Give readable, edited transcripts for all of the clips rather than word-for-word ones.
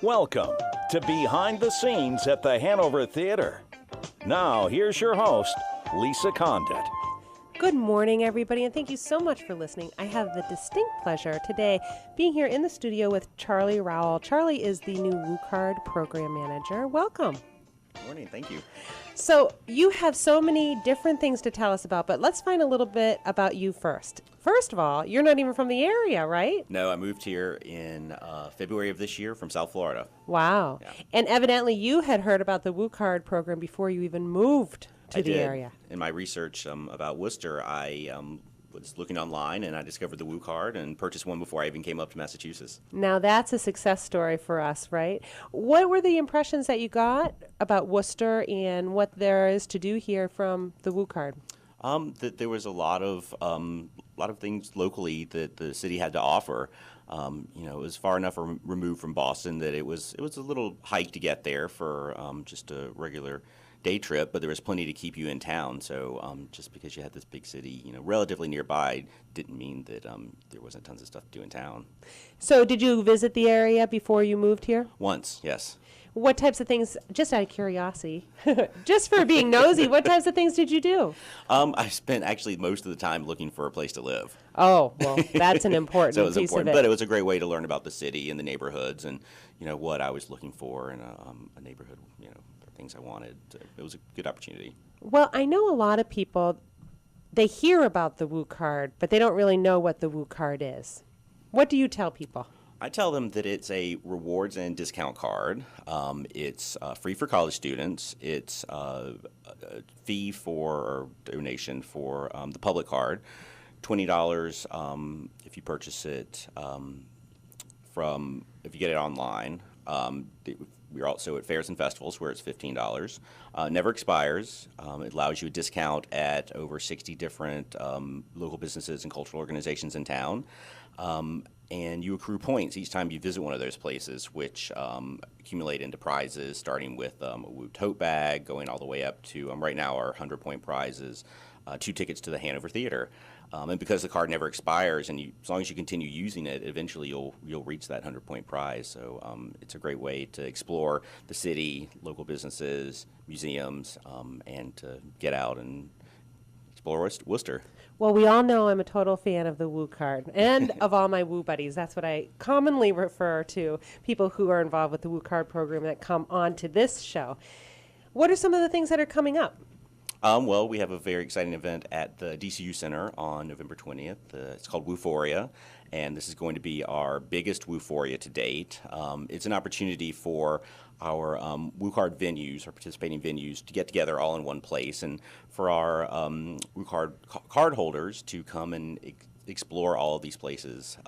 Welcome to Behind the Scenes at the Hanover Theater. Now, here's your host, Lisa Condit. Good morning, everybody, and thank you so much for listening. I have the distinct pleasure today being here in the studio with Charlie Rowell. Charlie is the new WooCard program manager. Welcome. Good morning. Thank you. So you have so many different things to tell us about, but let's find a little bit about you first. First of all, you're not even from the area, right? No, I moved here in February of this year from South Florida. Wow. Yeah. And evidently you had heard about the WooCard program before you even moved to the area. In my research about Worcester, I was looking online and I discovered the WooCard and purchased one before I even came up to Massachusetts. Now that's a success story for us, right? What were the impressions that you got about Worcester and what there is to do here from the WooCard? That there was a lot of things locally that the city had to offer. It was far enough removed from Boston that it was a little hike to get there for just a regular day trip, but there was plenty to keep you in town. So just because you had this big city, relatively nearby, didn't mean that there wasn't tons of stuff to do in town. So did you visit the area before you moved here? Once, yes. What types of things, just out of curiosity, just for being nosy, what types of things did you do? I spent actually most of the time looking for a place to live. Oh, well, that's an important So it was piece important, of it. but it was a great way to learn about the city and the neighborhoods and, what I was looking for in a neighborhood, things I wanted. It was a good opportunity. Well, I know a lot of people, they hear about the WooCard, but they don't really know what the WooCard is. What do you tell people? I tell them that it's a rewards and discount card. It's free for college students. It's a fee or donation for the public card, $20 if you purchase it if you get it online. We're also at fairs and festivals where it's $15. Never expires. It allows you a discount at over 60 different local businesses and cultural organizations in town. And you accrue points each time you visit one of those places, which accumulate into prizes, starting with a Woo tote bag, going all the way up to, right now our 100-point prize is 2 tickets to the Hanover Theater. And because the card never expires, and as long as you continue using it, eventually you'll reach that 100-point prize. So it's a great way to explore the city, local businesses, museums, and to get out and explore Worcester. Well, we all know I'm a total fan of the WooCard and of all my Woo buddies. That's what I commonly refer to people who are involved with the WooCard program that come on to this show. What are some of the things that are coming up? Well, we have a very exciting event at the DCU Center on November 20th. It's called Woophoria, and this is going to be our biggest Woophoria to date. It's an opportunity for our WooCard venues, our participating venues, to get together all in one place, and for our WooCard card holders to come and explore all of these places.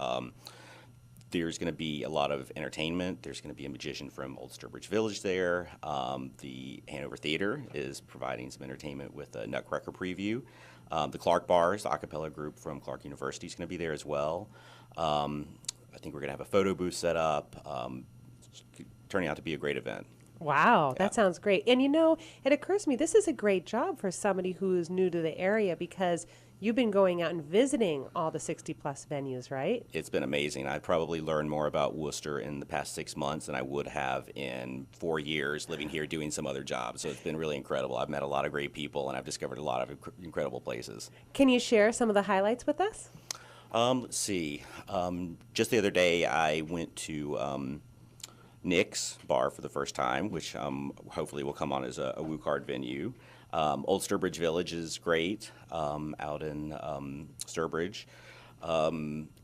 There's going to be a lot of entertainment. There's going to be a magician from Old Sturbridge Village there. The Hanover Theater is providing some entertainment with a Nutcracker preview. The Clark Bars, the a cappella group from Clark University, is going to be there as well. I think we're going to have a photo booth set up. It's turning out to be a great event. Wow, that sounds great. And it occurs to me, this is a great job for somebody who is new to the area because you've been going out and visiting all the 60-plus venues, right? It's been amazing. I've probably learned more about Worcester in the past 6 months than I would have in 4 years living here doing some other jobs. So it's been really incredible. I've met a lot of great people, and I've discovered a lot of incredible places. Can you share some of the highlights with us? Let's see. Just the other day, I went to Nick's Bar for the first time, which hopefully will come on as a WooCard venue. Old Sturbridge Village is great out in Sturbridge.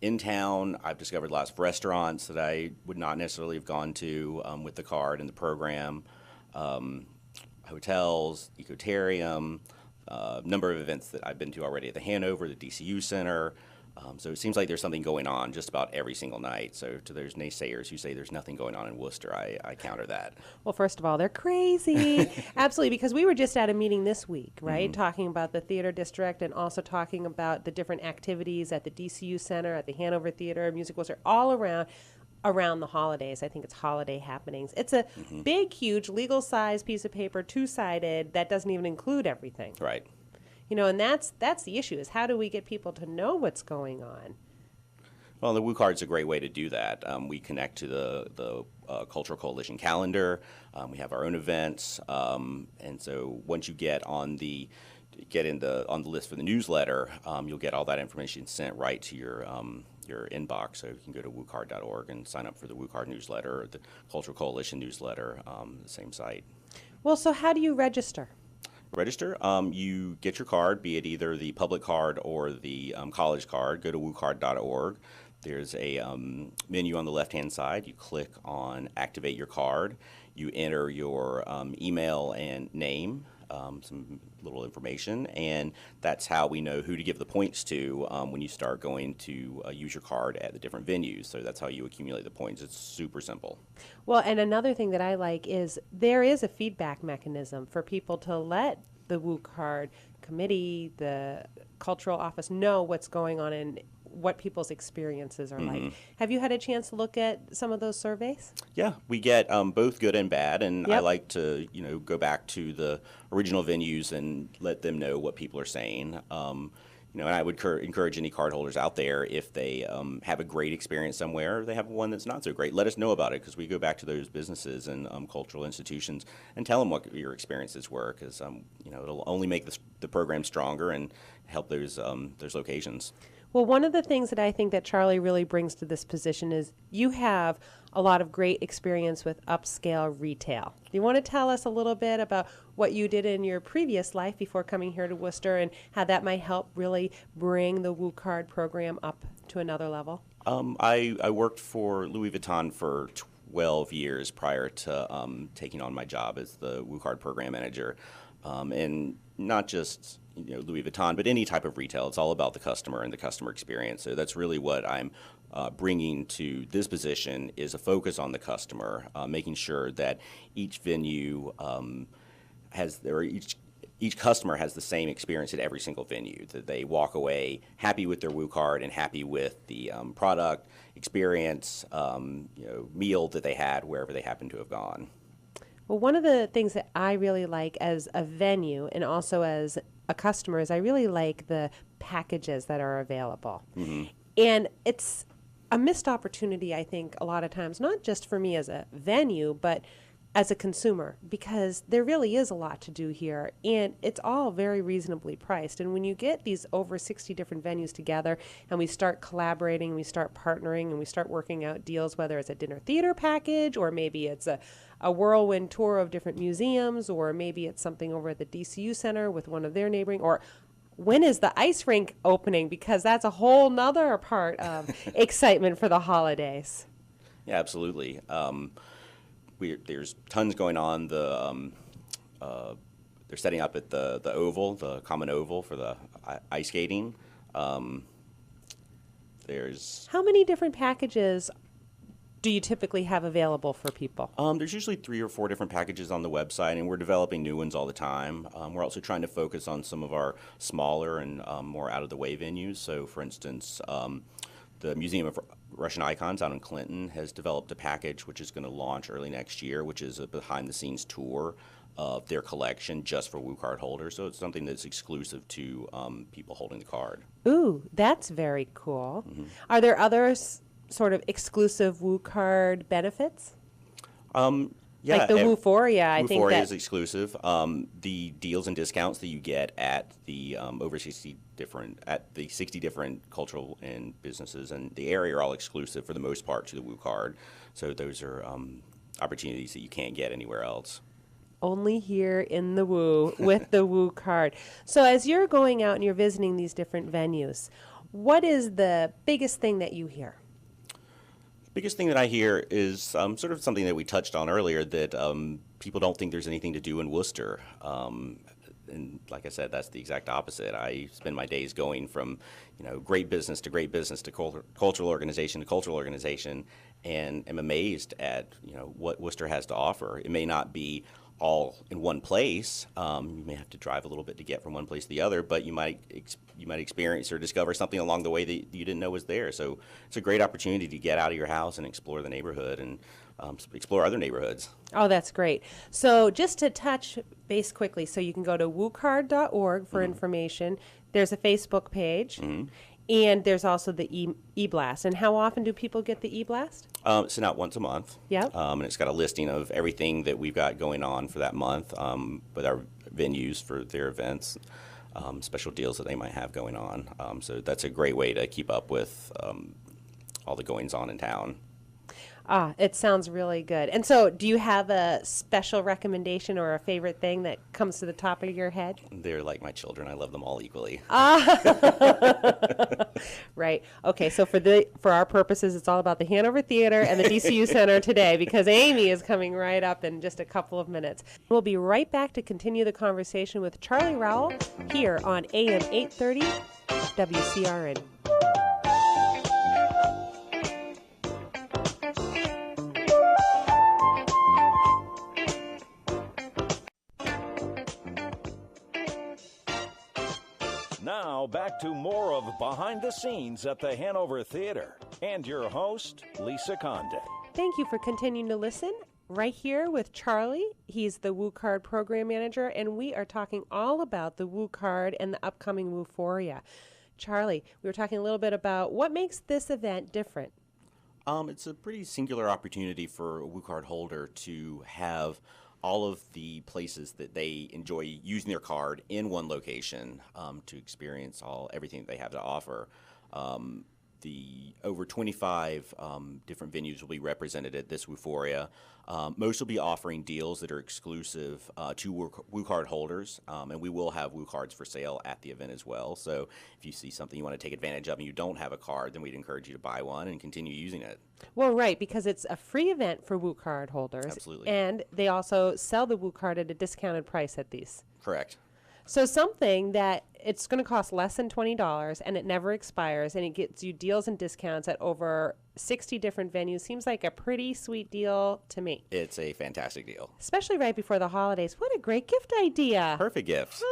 In town, I've discovered lots of restaurants that I would not necessarily have gone to with the card and the program. Hotels, Ecotarium, a number of events that I've been to already at the Hanover, the DCU Center. So it seems like there's something going on just about every single night. So to those naysayers who say there's nothing going on in Worcester, I counter that. Well, first of all, they're crazy. Absolutely, because we were just at a meeting this week, right, talking about the theater district and also talking about the different activities at the DCU Center, at the Hanover Theater, Music Worcester, all around the holidays. I think it's holiday happenings. It's a big, huge, legal-sized piece of paper, two-sided, that doesn't even include everything. Right. And that's the issue, is how do we get people to know what's going on? Well, the Woo Card's a great way to do that. We connect to the Cultural Coalition calendar. We have our own events, and so once you get on the list for the newsletter, you'll get all that information sent right to your inbox. So you can go to woocard.org and sign up for the Woo Card newsletter or the Cultural Coalition newsletter, the same site. Well, so how do you register? Register. You get your card, be it either the public card or the college card. Go to woocard.org. There's a menu on the left-hand side. You click on Activate Your Card. You enter your email and name, some little information, and that's how we know who to give the points to when you start going to use your card at the different venues. So that's how you accumulate the points. It's super simple. Well, and another thing that I like is there is a feedback mechanism for people to let the Woo Card committee, the cultural office know what's going on and what people's experiences are like. Have you had a chance to look at some of those surveys? Yeah, we get both good and bad, and I Yep. like to go back to the original venues and let them know what people are saying. And I would encourage any cardholders out there, if they have a great experience somewhere, or they have one that's not so great, let us know about it, because we go back to those businesses and cultural institutions and tell them what your experiences were, because it'll only make the program stronger and help those locations. Well, one of the things that I think that Charlie really brings to this position is you have a lot of great experience with upscale retail. Do you want to tell us a little bit about what you did in your previous life before coming here to Worcester and how that might help really bring the Woo Card program up to another level? I worked for Louis Vuitton for 12 years prior to taking on my job as the Woo Card program manager. And not just Louis Vuitton, but any type of retail. It's all about the customer and the customer experience. So that's really what I'm bringing to this position, is a focus on the customer, making sure that each venue each customer has the same experience at every single venue, that they walk away happy with their Woo Card and happy with the product, experience, meal that they had wherever they happen to have gone. Well, one of the things that I really like as a venue and also as a customer is I really like the packages that are available. And it's a missed opportunity, I think, a lot of times, not just for me as a venue, but as a consumer, because there really is a lot to do here, and it's all very reasonably priced. And when you get these over 60 different venues together and we start collaborating, we start partnering, and we start working out deals, whether it's a dinner theater package or maybe it's a whirlwind tour of different museums, or maybe it's something over at the DCU Center with one of their neighboring, or when is the ice rink opening? Because that's a whole nother part of excitement for the holidays. Yeah, absolutely. There's tons going on. They're setting up at the oval, the common oval, for the ice skating. There's How many different packages do you typically have available for people? There's usually 3 or 4 different packages on the website, and we're developing new ones all the time. We're also trying to focus on some of our smaller and more out-of-the-way venues. So, for instance, the Museum of Russian Icons out in Clinton has developed a package which is going to launch early next year, which is a behind-the-scenes tour of their collection just for Woo Card holders. So it's something that's exclusive to people holding the card. Ooh, that's very cool. Are there other sort of exclusive Woo Card benefits? Yeah, like the Wooforia, I think Wooforia that is exclusive. The deals and discounts that you get at the over 60 different cultural and businesses and the area are all exclusive for the most part to the Woo Card. So those are opportunities that you can't get anywhere else. only here in the Woo with the Woo Card. So as you're going out and you're visiting these different venues, what is the biggest thing that you hear? Biggest thing that I hear is sort of something that we touched on earlier, that people don't think there's anything to do in Worcester. And like I said, that's the exact opposite. I spend my days going from, great business to great business to cultural organization to cultural organization, and am amazed at, what Worcester has to offer. It may not be all in one place. You may have to drive a little bit to get from one place to the other, but you might experience or discover something along the way that you didn't know was there. So it's a great opportunity to get out of your house and explore the neighborhood and explore other neighborhoods. Oh, that's great. So just to touch base quickly, so you can go to woocard.org for information. There's a Facebook page. And there's also the e-blast. And how often do people get the e-blast? It's sent out once a month. Yep. And it's got a listing of everything that we've got going on for that month with our venues for their events, special deals that they might have going on. So that's a great way to keep up with all the goings on in town. It sounds really good. And so do you have a special recommendation or a favorite thing that comes to the top of your head? They're like my children. I love them all equally. Right. Okay, so for our purposes, it's all about the Hanover Theater and the DCU Center today because Amy is coming right up in just a couple of minutes. We'll be right back to continue the conversation with Charlie Rowell here on AM 830 WCRN. Now, back to more of Behind the Scenes at the Hanover Theater. And your host, Lisa Conde. Thank you for continuing to listen. Right here with Charlie. He's the Woo Card Program Manager, and we are talking all about the Woo Card and the upcoming Wooforia. Charlie, we were talking a little bit about what makes this event different. It's a pretty singular opportunity for a Woo Card holder to have all of the places that they enjoy using their card in one location to experience everything that they have to offer. The over 25 different venues will be represented at this Wooforia. Most will be offering deals that are exclusive to Woo Card holders, and we will have Woo Cards for sale at the event as well. So if you see something you want to take advantage of and you don't have a card, then we'd encourage you to buy one and continue using it. Well, right, because it's a free event for Woo Card holders. Absolutely. And they also sell the Woo Card at a discounted price at these. Correct. So something that it's going to cost less than $20 and it never expires and it gets you deals and discounts at over 60 different venues seems like a pretty sweet deal to me. It's a fantastic deal. Especially right before the holidays. What a great gift idea. Perfect gift.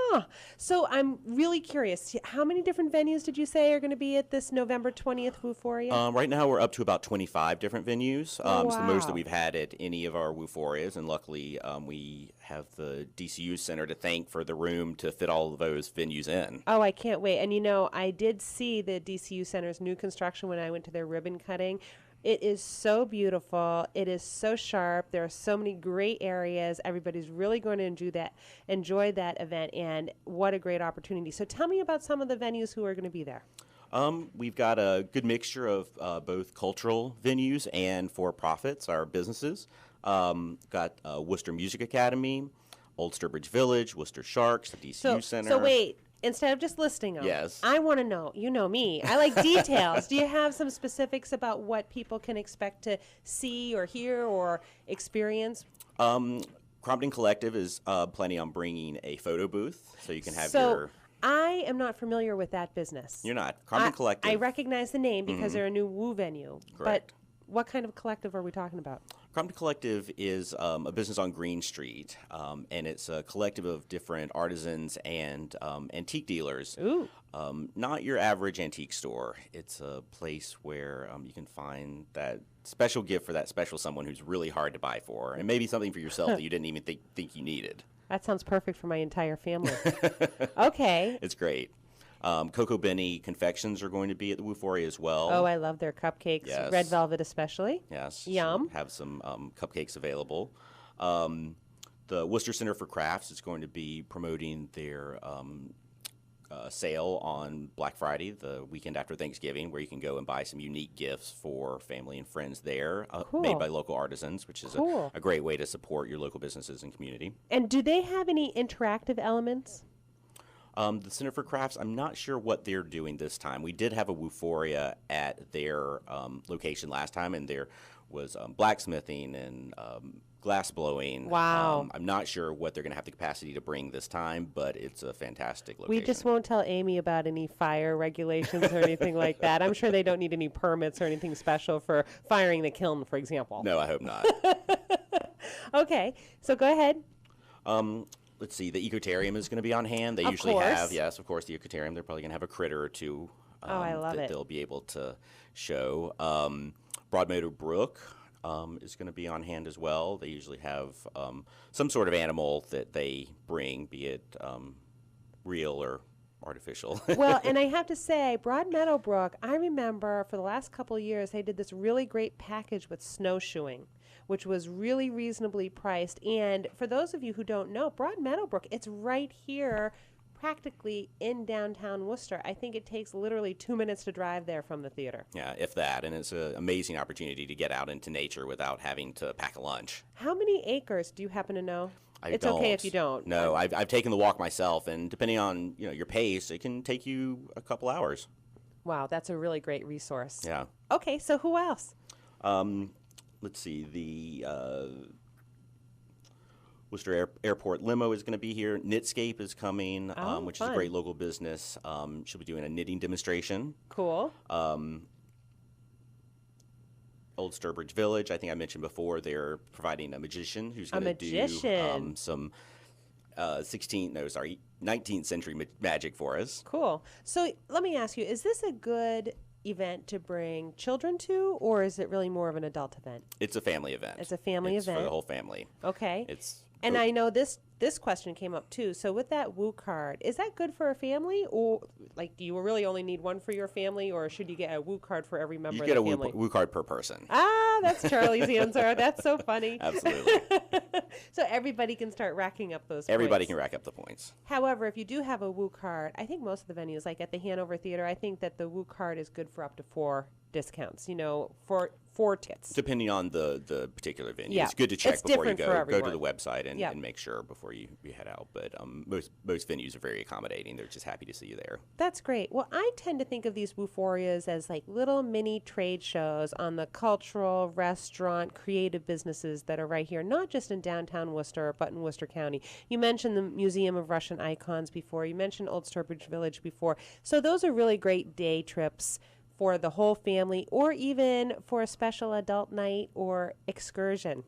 So I'm really curious. How many different venues did you say are going to be at this November 20th Wooforia? Right now we're up to about 25 different venues. It's the most Wow. that we've had at any of our Wooforias, and luckily we have the DCU Center to thank for the room to fit all of those venues in. Oh, I can't wait. And you know, I did see the DCU Center's new construction when I went to their ribbon cutting. It is so beautiful. It is so sharp. There are so many great areas. Everybody's really going to enjoy that event, and what a great opportunity. So tell me about some of the venues who are going to be there. We've got a good mixture of both cultural venues and for-profits, our businesses. Got Worcester Music Academy, Old Sturbridge Village, Worcester Sharks, the DCU Center. So wait, instead of just listing them, Yes. I want to know, you know me, I like details. Do you have some specifics about what people can expect to see or hear or experience? Crompton Collective is planning on bringing a photo booth, so you can have So your... I am not familiar with that business. You're not. Crompton Collective. I recognize the name because they're a new Woo venue. Correct. But what kind of collective are we talking about? Crompton Collective is a business on Green Street, and it's a collective of different artisans and antique dealers. Ooh. Not your average antique store. It's a place where you can find that special gift for that special someone who's really hard to buy for, and maybe something for yourself that you didn't even think you needed. That sounds perfect for my entire family. Okay. It's great. Cocoa Benny confections are going to be at the Wooforia as well. Oh, I love their cupcakes. Yes. Red velvet especially. Yes. Yum. So have some cupcakes available. The Worcester Center for Crafts is going to be promoting their sale on Black Friday, the weekend after Thanksgiving, where you can go and buy some unique gifts for family and friends there, Cool. made by local artisans, which is Cool. a great way to support your local businesses and community. And do they have any interactive elements? The Center for Crafts, I'm not sure what they're doing this time. We did have a Wooforia at their location last time, and there was blacksmithing and glass blowing. Wow. I'm not sure what they're going to have the capacity to bring this time, but it's a fantastic location. We just won't tell Amy about any fire regulations or anything like that. I'm sure they don't need any permits or anything special for firing the kiln, for example. No, I hope not. Okay, so go ahead. Let's see, the Ecotarium is going to be on hand. They Of usually course. have, yes, of course, the Ecotarium. They're probably going to have a critter or two I love that it. they'll be able to show. Broadmeadow Brook is going to be on hand as well. They usually have some sort of animal that they bring, be it real or artificial. Well, and I have to say, Broad Meadowbrook, I remember for the last couple of years, they did this really great package with snowshoeing, which was really reasonably priced. And for those of you who don't know, Broad Meadowbrook, it's right here, practically in downtown Worcester. I think it takes literally 2 minutes to drive there from the theater. Yeah, if that. And it's an amazing opportunity to get out into nature without having to pack a lunch. How many acres do you happen to know? It's don't. okay if you don't. No, I've taken the walk myself, and depending on your pace, it can take you a couple hours. Wow, that's a really great resource. Yeah. Okay, so who else? Let's see. The Worcester Airport limo is going to be here. Knitscape is coming, which is a great local business. She'll be doing a knitting demonstration. Cool. Old Sturbridge Village, I think I mentioned before, they're providing a magician who's going to do some 19th century magic for us. Cool. So let me ask you, is this a good event to bring children to, or is it really more of an adult event? It's a family event. It's a family event. For the whole family. Okay. And I know this question came up too. So with that Woo card, is that good for a family, or like do you really only need one for your family, or should you get a Woo card for every member of the family? You get a Woo card per person. Ah, that's Charlie's answer. That's so funny. Absolutely. So everybody can start racking up those Everybody points. can rack up the points. However, if you do have a Woo card, I think most of the venues, like at the Hanover Theater, I think that the Woo card is good for up to 4 discounts, for 4 tickets. Depending on the particular venue. Yeah. It's good to check It's before you different for go to the everyone. website and, Yeah. and make sure before you head out. But most venues are very accommodating. They're just happy to see you there. That's great. Well, I tend to think of these Wooforias as like little mini trade shows on the cultural, restaurant, creative businesses that are right here, not just in downtown Worcester, but in Worcester County. You mentioned the Museum of Russian Icons before. You mentioned Old Sturbridge Village before. So those are really great day trips for the whole family, or even for a special adult night or excursion.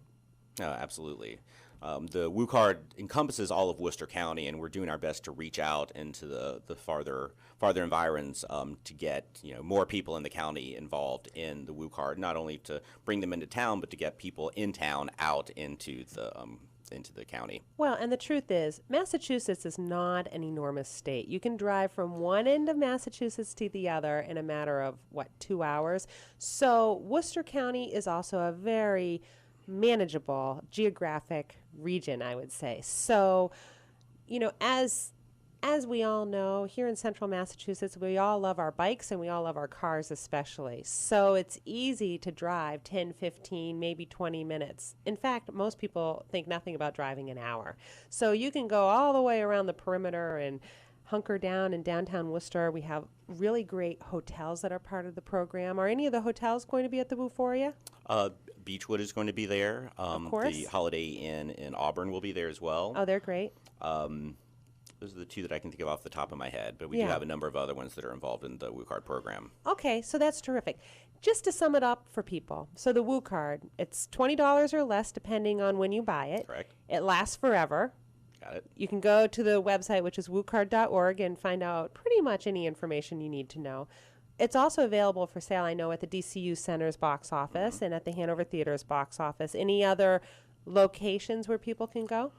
Absolutely. The Woo card encompasses all of Worcester County, and we're doing our best to reach out into the farther environs to get more people in the county involved in the Woo card, not only to bring them into town, but to get people in town out into the county. Well, and the truth is, Massachusetts is not an enormous state. You can drive from one end of Massachusetts to the other in a matter of, 2 hours? So Worcester County is also a very manageable geographic region, I would say. So, as we all know, here in central Massachusetts, we all love our bikes and we all love our cars especially. So it's easy to drive 10, 15, maybe 20 minutes. In fact, most people think nothing about driving an hour. So you can go all the way around the perimeter and hunker down in downtown Worcester. We have really great hotels that are part of the program. Are any of the hotels going to be at the Wooforia? Beechwood is going to be there. Of course. The Holiday Inn in Auburn will be there as well. Oh, they're great. Those are the 2 that I can think of off the top of my head, but we do have a number of other ones that are involved in the Woo card program. Okay, so that's terrific. Just to sum it up for people, so the Woo card, it's $20 or less depending on when you buy it. Correct. It lasts forever. Got it. You can go to the website, which is woocard.org, and find out pretty much any information you need to know. It's also available for sale, I know, at the DCU Center's box office and at the Hanover Theater's box office. Any other locations where people can go?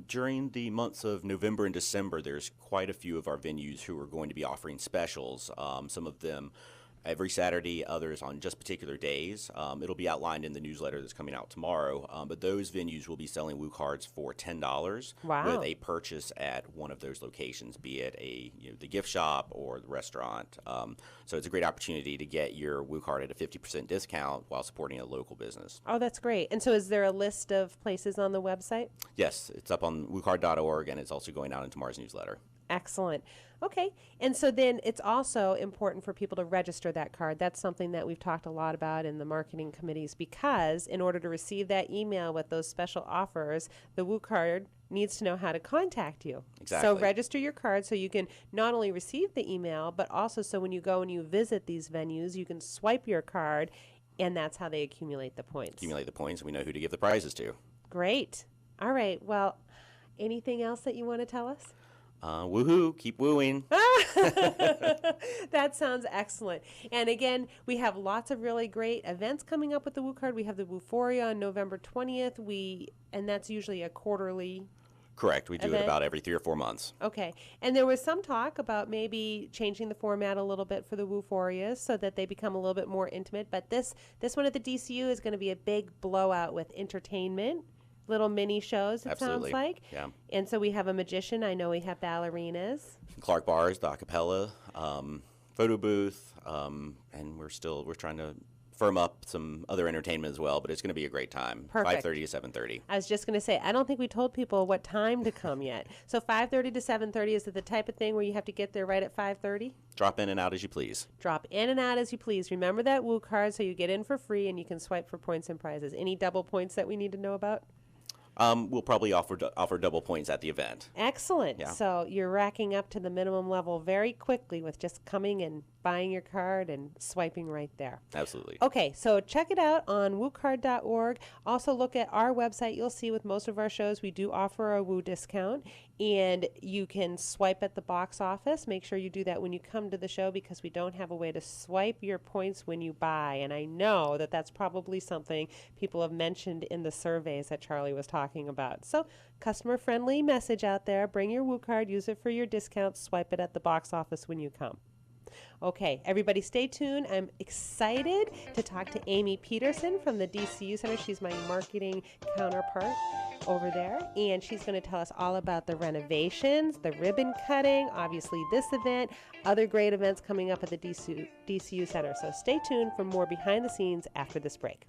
During the months of November and December, there's quite a few of our venues who are going to be offering specials. Some of them every Saturday, others on just particular days. It'll be outlined in the newsletter that's coming out tomorrow. But those venues will be selling Woo cards for $10 with a purchase at one of those locations, be it the gift shop or the restaurant. So it's a great opportunity to get your Woo card at a 50% discount while supporting a local business. Oh, that's great. And so is there a list of places on the website? Yes, it's up on woocard.org, and it's also going out in tomorrow's newsletter. Excellent. Okay. And so then it's also important for people to register that card. That's something that we've talked a lot about in the marketing committees, because in order to receive that email with those special offers, the Woo card needs to know how to contact you. Exactly. So register your card so you can not only receive the email, but also so when you go and you visit these venues, you can swipe your card, and that's how they accumulate the points. Accumulate the points, and we know who to give the prizes to. Great. All right. Well, anything else that you want to tell us? Woohoo, keep wooing. That sounds excellent. And again, we have lots of really great events coming up with the Woo card. We have the Wooforia on November 20th. And that's usually a quarterly. Correct. We do event? it about every 3 or 4 months. Okay. And there was some talk about maybe changing the format a little bit for the Wooforias so that they become a little bit more intimate. But this one at the DCU is going to be a big blowout with entertainment, little mini shows, it Absolutely. sounds like. Yeah. And so we have a magician. I know we have ballerinas. Clark Bars, the acapella, photo booth, and we're trying to firm up some other entertainment as well, but it's going to be a great time. Perfect. 5:30 to 7:30. I was just going to say, I don't think we told people what time to come yet. So 5:30 to 7:30, is it the type of thing where you have to get there right at 5:30? Drop in and out as you please. Drop in and out as you please. Remember that Woo card so you get in for free and you can swipe for points and prizes. Any double points that we need to know about? We'll probably offer double points at the event. Excellent. Yeah. So you're racking up to the minimum level very quickly with just coming and buying your card and swiping right there. Absolutely. Okay, so check it out on woocard.org. Also look at our website. You'll see with most of our shows we do offer a Woo discount, and you can swipe at the box office. Make sure you do that when you come to the show because we don't have a way to swipe your points when you buy, and I know that that's probably something people have mentioned in the surveys that Charlie was talking about. So customer-friendly message out there. Bring your Woo card, use it for your discount, swipe it at the box office when you come. Okay, everybody stay tuned. I'm excited to talk to Amy Peterson from the DCU Center. She's my marketing counterpart over there, and she's going to tell us all about the renovations, the ribbon cutting, obviously this event, other great events coming up at the DCU Center. So stay tuned for more behind the scenes after this break.